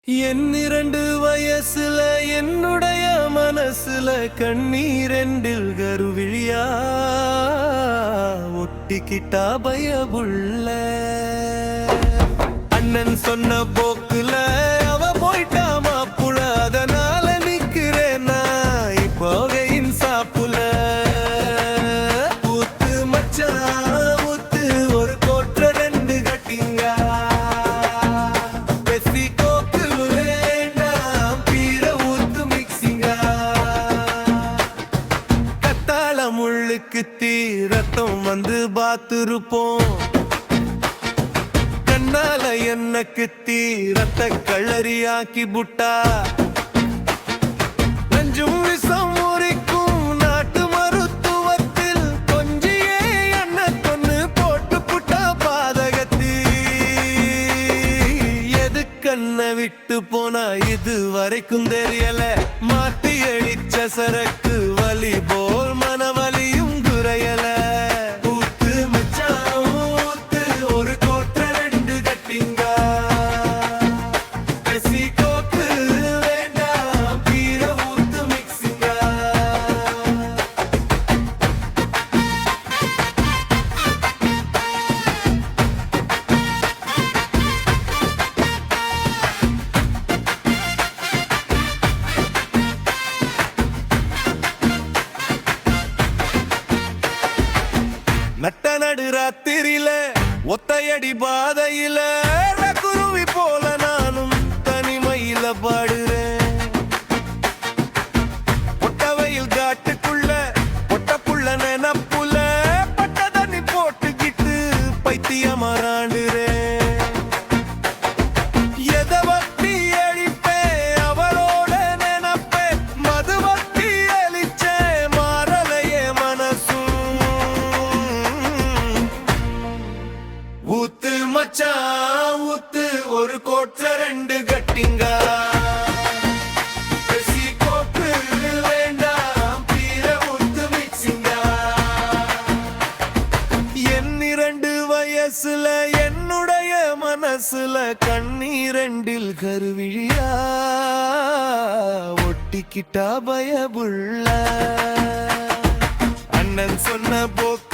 12 வயசுல என்னுடைய மனசுல கண்ணீரெண்டில் கருவிழியா ஒட்டிக்கிட்டா பயபுள்ள அண்ணன் சொன்ன போக்குல அவ போயிட்டா மாப்புல அதனால நிக்கிறேன் நான் இப்போவே இன்சாப்புல ஊத்து மச்சான் ஊத்து ஒரு கோற்ற 2 கட்டிங்க முள்ளுக்கு தீரத்தம் வந்து பாத்துருப்போம் கண்ணால எனக்கு தீரத்தை கள்ளறியாக்கி புட்டா நஞ்சும் விஷம் முறிக்கும் நாட்டு மருத்துவத்தில் கொஞ்சியே என்ன கொன்னு போட்டு புட்டா பாதகத்தி எது கண்ணை விட்டு போனா இது வரைக்கும் தெரியல மாட்டி அடிச்ச சரக்கு வலி போல் மனவலியும் குறையல ஊத்து மச்சான் ஊத்து ஒரு கோற்ற 2 கட்டிங்க பெசி கோக்கு வேண்டாம் பீர ஊத்து மிக்சிங்க நட்ட நடு ராத்திரியில ஒத்தையடி பாதையில குருவி போல நானும் தனிமையில பாடுறேன் பொட்டவையில் காட்டுக்குள்ள பொட்டப்புள்ள நெனப்புல பட்ட தண்ணி போட்டுக்கிட்டு பைத்தியமாறாண்டுறேன் ஊத்து மச்சான் ஊத்து ஒரு கோற்ற 2 கட்டிங்க பெசி கோக்கு வேண்டாம் பீர ஊத்து மிக்சிங்க என் 2 வயசுல என்னுடைய மனசுல கண்ணீரெண்டில் கருவிழியா ஒட்டிக்கிட்டா பயபுள்ள அண்ணன் சொன்ன போக்கு